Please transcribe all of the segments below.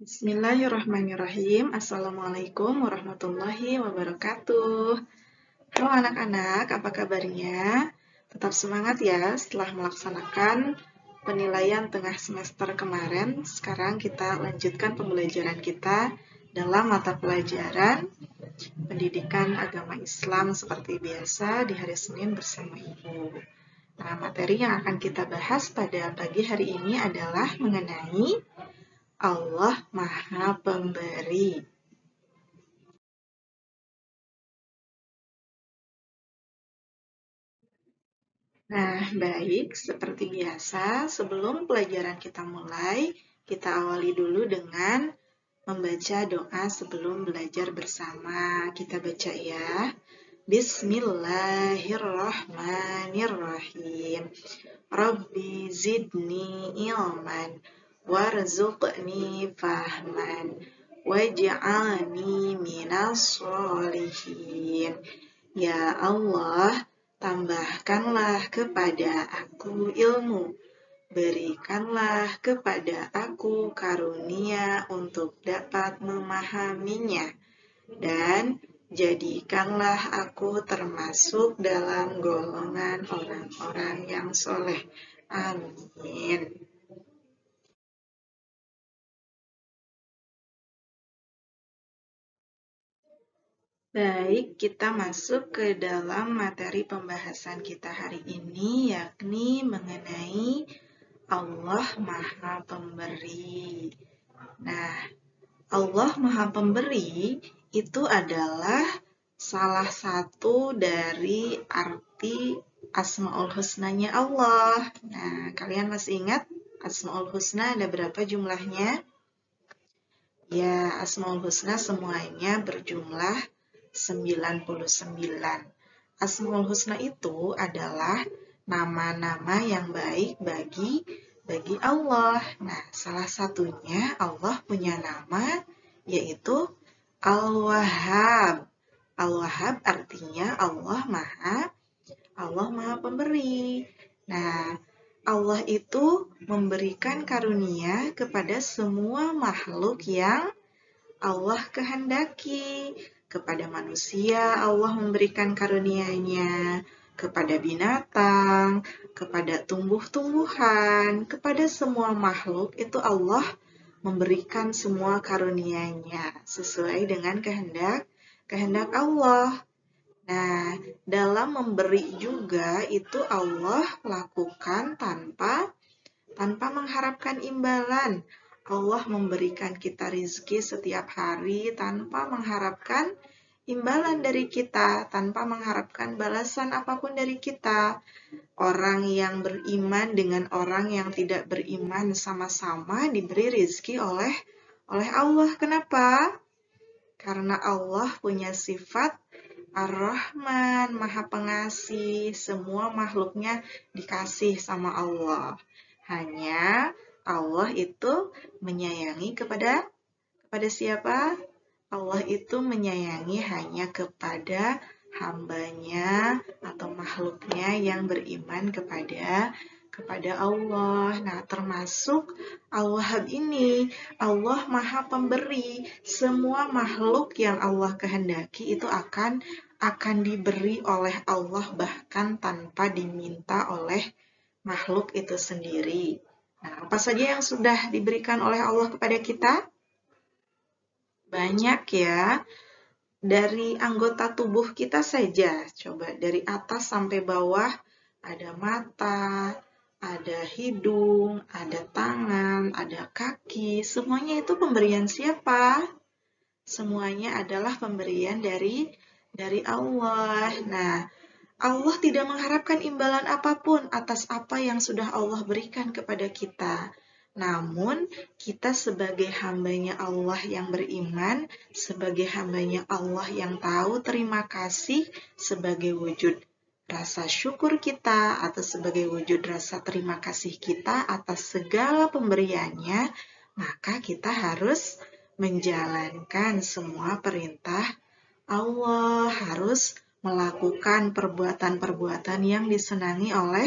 Bismillahirrahmanirrahim. Assalamualaikum warahmatullahi wabarakatuh. Halo anak-anak, apa kabarnya? Tetap semangat ya setelah melaksanakan penilaian tengah semester kemarin. Sekarang kita lanjutkan pembelajaran kita dalam mata pelajaran pendidikan agama Islam seperti biasa di hari Senin bersama Ibu. Nah, materi yang akan kita bahas pada pagi hari ini adalah mengenai Allah Maha Pemberi. Nah, baik, seperti biasa, sebelum pelajaran kita mulai, kita awali dulu dengan membaca doa sebelum belajar bersama. Kita baca ya. Bismillahirrahmanirrahim. Rabbi zidni ilman warzuqni fahman waj'alni minas sholihin. Ya Allah, tambahkanlah kepada aku ilmu, berikanlah kepada aku karunia untuk dapat memahaminya, dan jadikanlah aku termasuk dalam golongan orang-orang yang soleh. Amin. Baik, kita masuk ke dalam materi pembahasan kita hari ini, yakni mengenai Allah Maha Pemberi. Nah, Allah Maha Pemberi itu adalah salah satu dari arti Asmaul Husnanya Allah. Nah, kalian masih ingat Asmaul Husna ada berapa jumlahnya? Ya, Asmaul Husna semuanya berjumlah 99. Asmaul Husna itu adalah nama-nama yang baik bagi Allah. Nah, salah satunya Allah punya nama yaitu Al-Wahhab. Al-Wahhab artinya Allah Maha Pemberi. Nah, Allah itu memberikan karunia kepada semua makhluk yang Allah kehendaki. Kepada manusia Allah memberikan karunia-Nya, kepada binatang, kepada tumbuh-tumbuhan, kepada semua makhluk itu Allah memberikan semua karunia-Nya sesuai dengan kehendak Allah. Nah, dalam memberi juga itu Allah lakukan tanpa mengharapkan imbalan. Allah memberikan kita rizki setiap hari tanpa mengharapkan imbalan dari kita, tanpa mengharapkan balasan apapun dari kita. Orang yang beriman dengan orang yang tidak beriman sama-sama diberi rizki oleh Allah. Kenapa? Karena Allah punya sifat Ar-Rahman, Maha Pengasih, semua makhluknya dikasih sama Allah. Hanya Allah itu menyayangi kepada siapa? Allah itu menyayangi hanya kepada hambanya atau makhluknya yang beriman kepada Allah. Nah, termasuk Al-Wahhab ini, Allah Maha Pemberi. Semua makhluk yang Allah kehendaki itu akan diberi oleh Allah bahkan tanpa diminta oleh makhluk itu sendiri. Nah, apa saja yang sudah diberikan oleh Allah kepada kita? Banyak ya. Dari anggota tubuh kita saja, coba dari atas sampai bawah, ada mata, ada hidung, ada tangan, ada kaki, semuanya itu pemberian siapa? Semuanya adalah pemberian dari Allah. Nah, Allah tidak mengharapkan imbalan apapun atas apa yang sudah Allah berikan kepada kita. Namun, kita sebagai hambanya Allah yang beriman, sebagai hambanya Allah yang tahu terima kasih sebagai wujud rasa syukur kita atau sebagai wujud rasa terima kasih kita atas segala pemberiannya, maka kita harus menjalankan semua perintah Allah, harus melakukan perbuatan-perbuatan yang disenangi oleh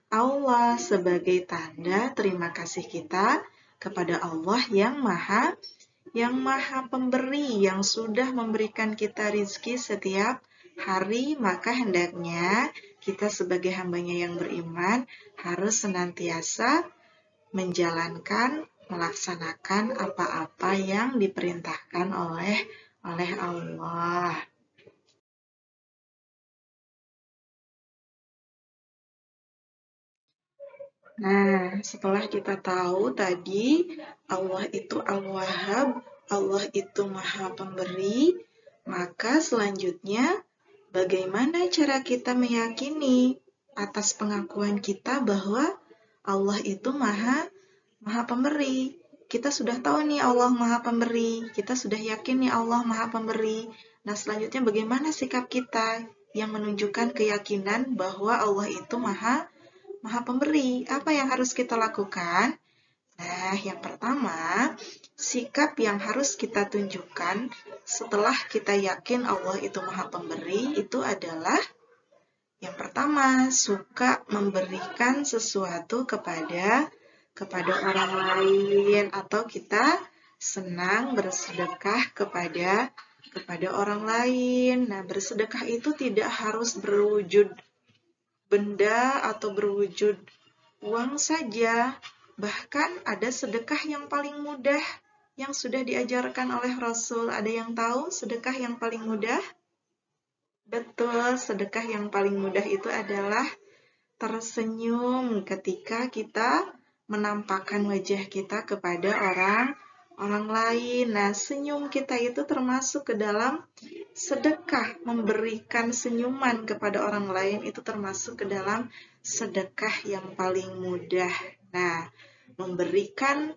Allah sebagai tanda terima kasih kita kepada Allah yang maha pemberi, yang sudah memberikan kita rizki setiap hari, maka hendaknya kita sebagai hambanya yang beriman harus senantiasa menjalankan, melaksanakan apa-apa yang diperintahkan oleh Allah. Nah, setelah kita tahu tadi Allah itu Al-Wahhab, Allah itu Maha Pemberi, maka selanjutnya bagaimana cara kita meyakini atas pengakuan kita bahwa Allah itu Maha Pemberi? Kita sudah tahu nih Allah Maha Pemberi, kita sudah yakin nih Allah Maha Pemberi. Nah, selanjutnya bagaimana sikap kita yang menunjukkan keyakinan bahwa Allah itu Maha Pemberi? Apa yang harus kita lakukan? Nah, yang pertama, sikap yang harus kita tunjukkan setelah kita yakin Allah itu Maha Pemberi itu adalah yang pertama, suka memberikan sesuatu kepada orang lain, atau kita senang bersedekah kepada orang lain. Nah, bersedekah itu tidak harus berwujud benda atau berwujud uang saja. Bahkan ada sedekah yang paling mudah yang sudah diajarkan oleh Rasul. Ada yang tahu sedekah yang paling mudah? Betul, sedekah yang paling mudah itu adalah tersenyum ketika kita menampakkan wajah kita kepada orang lain. Nah, senyum kita itu termasuk ke dalam sedekah. Memberikan senyuman kepada orang lain itu termasuk ke dalam sedekah yang paling mudah. Nah, memberikan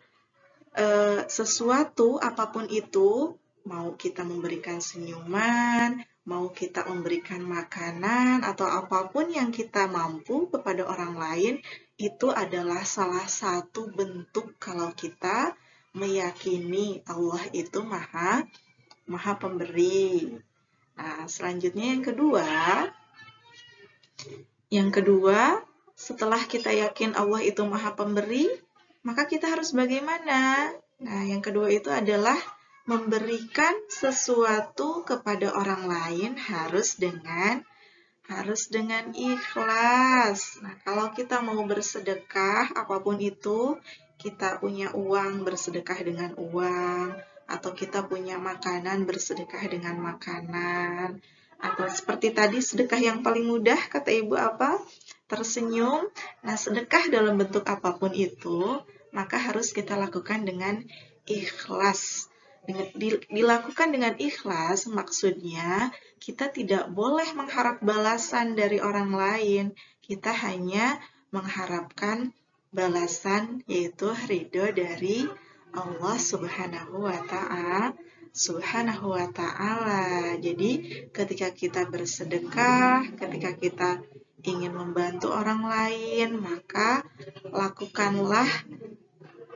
sesuatu apapun itu, mau kita memberikan senyuman, mau kita memberikan makanan, atau apapun yang kita mampu kepada orang lain, itu adalah salah satu bentuk kalau kita meyakini Allah itu Maha Pemberi. Nah, selanjutnya yang kedua, setelah kita yakin Allah itu Maha Pemberi, maka kita harus bagaimana? Nah, yang kedua itu adalah memberikan sesuatu kepada orang lain harus dengan ikhlas. Nah, kalau kita mau bersedekah, apapun itu, kita punya uang, bersedekah dengan uang, atau kita punya makanan, bersedekah dengan makanan, atau seperti tadi sedekah yang paling mudah, kata Ibu apa? Tersenyum. Nah, sedekah dalam bentuk apapun itu, maka harus kita lakukan dengan ikhlas. Dilakukan dengan ikhlas, maksudnya kita tidak boleh mengharap balasan dari orang lain. Kita hanya mengharapkan balasan, yaitu ridho dari Allah Subhanahu wa Ta'ala. Jadi, ketika kita bersedekah, ketika kita ingin membantu orang lain, maka lakukanlah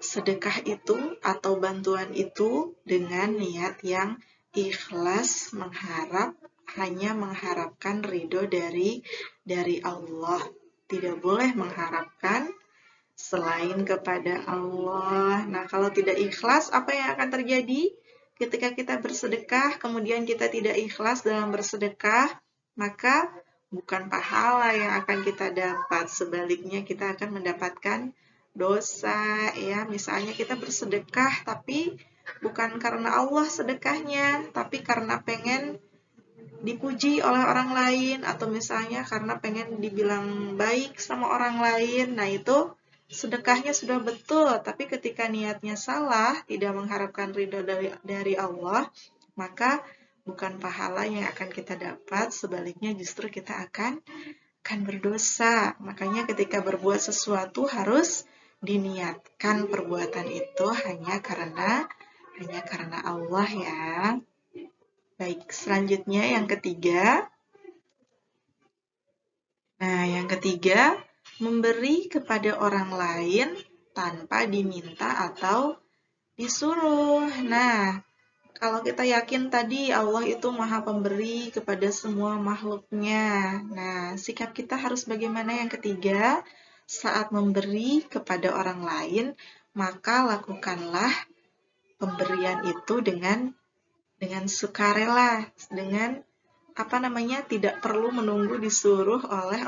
sedekah itu atau bantuan itu dengan niat yang ikhlas, hanya mengharapkan ridho dari Allah. Tidak boleh mengharapkan selain kepada Allah. Nah, kalau tidak ikhlas, apa yang akan terjadi? Ketika kita bersedekah, kemudian kita tidak ikhlas dalam bersedekah, maka bukan pahala yang akan kita dapat. Sebaliknya, kita akan mendapatkan dosa. Ya, misalnya kita bersedekah, tapi bukan karena Allah sedekahnya, tapi karena pengen dipuji oleh orang lain, atau misalnya karena pengen dibilang baik sama orang lain. Nah, itu sedekahnya sudah betul, tapi ketika niatnya salah, tidak mengharapkan ridho dari Allah, maka bukan pahala yang akan kita dapat, sebaliknya justru kita akan berdosa. Makanya ketika berbuat sesuatu harus diniatkan perbuatan itu hanya karena Allah ya. Baik, selanjutnya yang ketiga. Nah, yang ketiga, memberi kepada orang lain tanpa diminta atau disuruh. Nah, kalau kita yakin tadi Allah itu Maha Pemberi kepada semua makhluknya. Nah, sikap kita harus bagaimana yang ketiga? saat memberi kepada orang lain, maka lakukanlah pemberian itu dengan sukarela, dengan tidak perlu menunggu disuruh oleh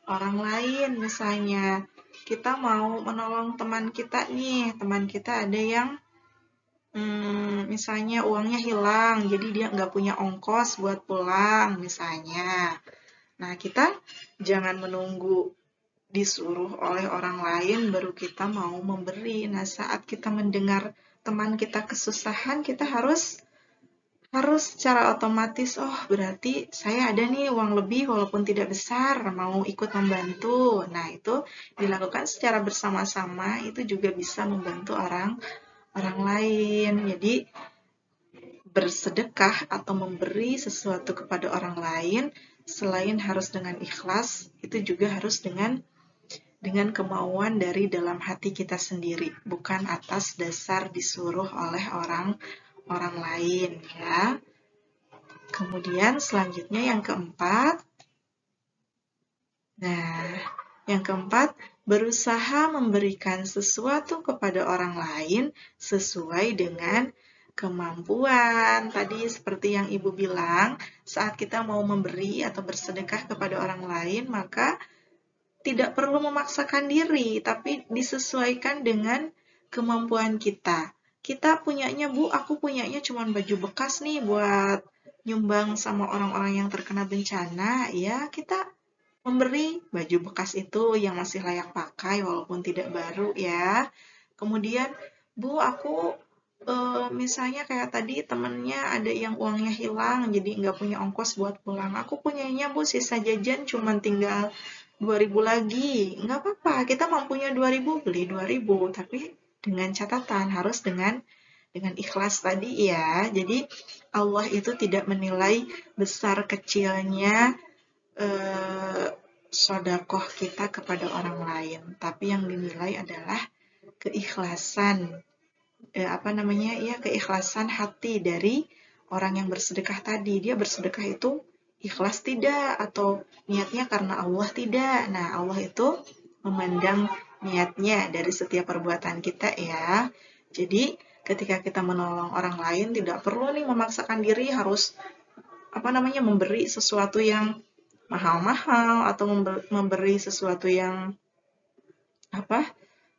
orang lain. Misalnya kita mau menolong teman kita nih, teman kita ada yang misalnya uangnya hilang, jadi dia nggak punya ongkos buat pulang misalnya. Nah, kita jangan menunggu disuruh oleh orang lain baru kita mau memberi. Nah, saat kita mendengar teman kita kesusahan, kita harus secara otomatis, oh berarti saya ada nih uang lebih walaupun tidak besar, mau ikut membantu. Nah, itu dilakukan secara bersama-sama, itu juga bisa membantu orang lain. Jadi, bersedekah atau memberi sesuatu kepada orang lain, selain harus dengan ikhlas, itu juga harus dengan kemauan dari dalam hati kita sendiri, bukan atas dasar disuruh oleh orang lain, ya. Kemudian selanjutnya yang keempat. Nah, yang keempat, berusaha memberikan sesuatu kepada orang lain sesuai dengan kemampuan. Tadi seperti yang Ibu bilang, saat kita mau memberi atau bersedekah kepada orang lain, maka tidak perlu memaksakan diri, tapi disesuaikan dengan kemampuan kita. Kita punyanya, Bu, aku punyanya cuma baju bekas nih buat nyumbang sama orang-orang yang terkena bencana, ya kita memberi baju bekas itu yang masih layak pakai walaupun tidak baru ya. Kemudian, Bu, aku misalnya kayak tadi temennya ada yang uangnya hilang jadi nggak punya ongkos buat pulang. Aku punyanya, Bu, sisa jajan cuma tinggal 2.000 lagi. Nggak apa-apa, kita mampunya 2.000, beli 2.000. Tapi dengan catatan harus dengan ikhlas tadi ya. Jadi Allah itu tidak menilai besar kecilnya sodakoh kita kepada orang lain, tapi yang dinilai adalah keikhlasan, keikhlasan hati dari orang yang bersedekah tadi. Dia bersedekah itu ikhlas tidak, atau niatnya karena Allah tidak. Nah, Allah itu memandang niatnya dari setiap perbuatan kita ya. Jadi, ketika kita menolong orang lain, tidak perlu nih memaksakan diri harus memberi sesuatu yang mahal-mahal atau memberi sesuatu yang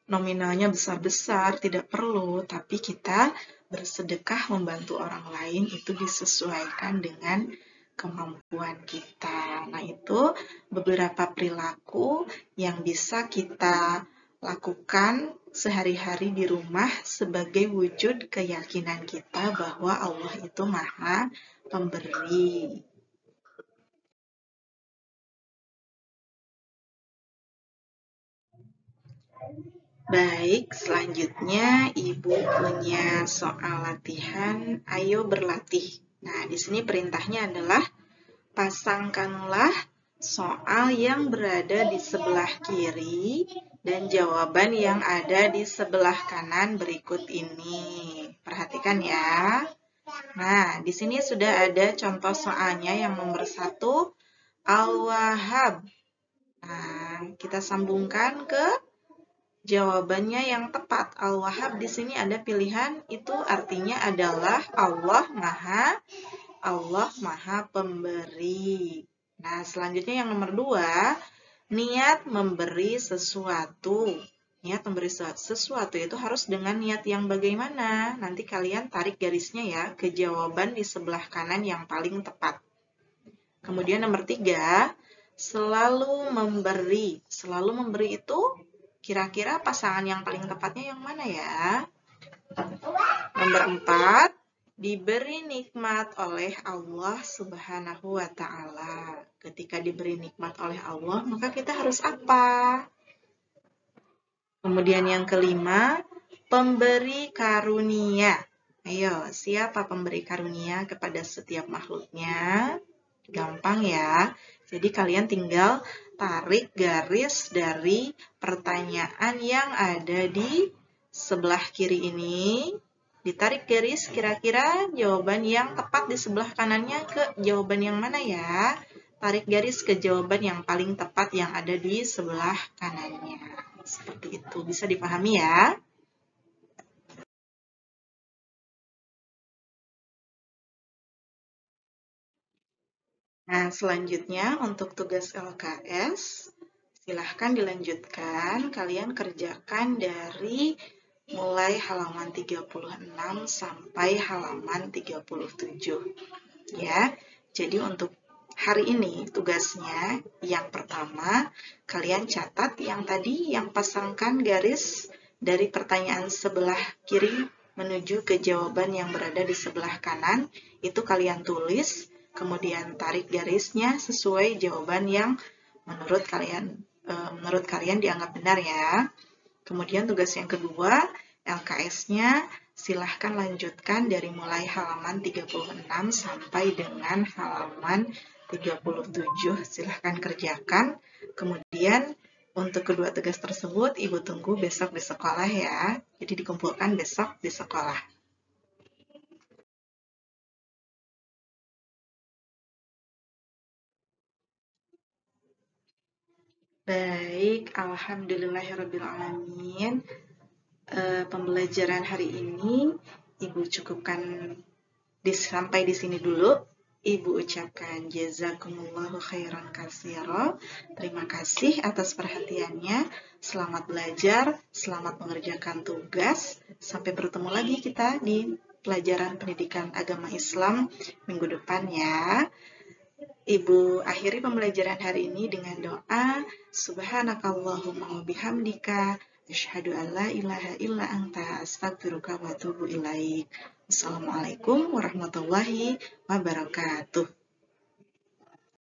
nominalnya besar-besar, tidak perlu, tapi kita bersedekah membantu orang lain itu disesuaikan dengan kemampuan kita. Nah, itu beberapa perilaku yang bisa kita lakukan sehari-hari di rumah sebagai wujud keyakinan kita bahwa Allah itu Maha Pemberi. Baik, selanjutnya Ibu punya soal latihan, ayo berlatih. Nah, di sini perintahnya adalah pasangkanlah soal yang berada di sebelah kiri dan jawaban yang ada di sebelah kanan berikut ini. Perhatikan ya. Nah, di sini sudah ada contoh soalnya yang nomor 1, Al-Wahhab. Nah, kita sambungkan ke jawabannya yang tepat. Al-Wahhab di sini ada pilihan, itu artinya adalah Allah Maha Pemberi. Nah, selanjutnya yang nomor 2, niat memberi sesuatu. Niat memberi sesuatu itu harus dengan niat yang bagaimana? Nanti kalian tarik garisnya ya ke jawaban di sebelah kanan yang paling tepat. Kemudian nomor 3, selalu memberi. Selalu memberi itu kira-kira pasangan yang paling tepatnya yang mana ya? Nomor 4, diberi nikmat oleh Allah Subhanahu wa Ta'ala. Ketika diberi nikmat oleh Allah, maka kita harus apa? Kemudian yang kelima, pemberi karunia. Ayo, siapa pemberi karunia kepada setiap makhluknya? Gampang ya. Jadi kalian tinggal tarik garis dari pertanyaan yang ada di sebelah kiri ini. Ditarik garis kira-kira jawaban yang tepat di sebelah kanannya ke jawaban yang mana ya? tarik garis ke jawaban yang paling tepat yang ada di sebelah kanannya. Seperti itu, bisa dipahami ya? Nah, selanjutnya untuk tugas LKS, silahkan dilanjutkan. Kalian kerjakan dari mulai halaman 36 sampai halaman 37. Ya, jadi untuk hari ini tugasnya yang pertama, kalian catat yang tadi yang pasangkan garis dari pertanyaan sebelah kiri menuju ke jawaban yang berada di sebelah kanan, itu kalian tulis, kemudian tarik garisnya sesuai jawaban yang menurut kalian dianggap benar ya. Kemudian tugas yang kedua, LKS-nya silahkan lanjutkan dari mulai halaman 36 sampai dengan halaman 37. Silahkan kerjakan. Kemudian untuk kedua tugas tersebut, Ibu tunggu besok di sekolah ya. Jadi dikumpulkan besok di sekolah. Baik, alhamdulillahirrabbilalamin. Pembelajaran hari ini Ibu cukupkan sampai di sini dulu. Ibu ucapkan jazakumullahu khairan katsira. Terima kasih atas perhatiannya. Selamat belajar, selamat mengerjakan tugas. Sampai bertemu lagi kita di pelajaran pendidikan agama Islam minggu depan ya. Ibu akhiri pembelajaran hari ini dengan doa subhanakallahumma wa bihamdika asyhadu an la ilaha illa anta astaghfiruka wa atubu ilaik. Assalamualaikum warahmatullahi wabarakatuh.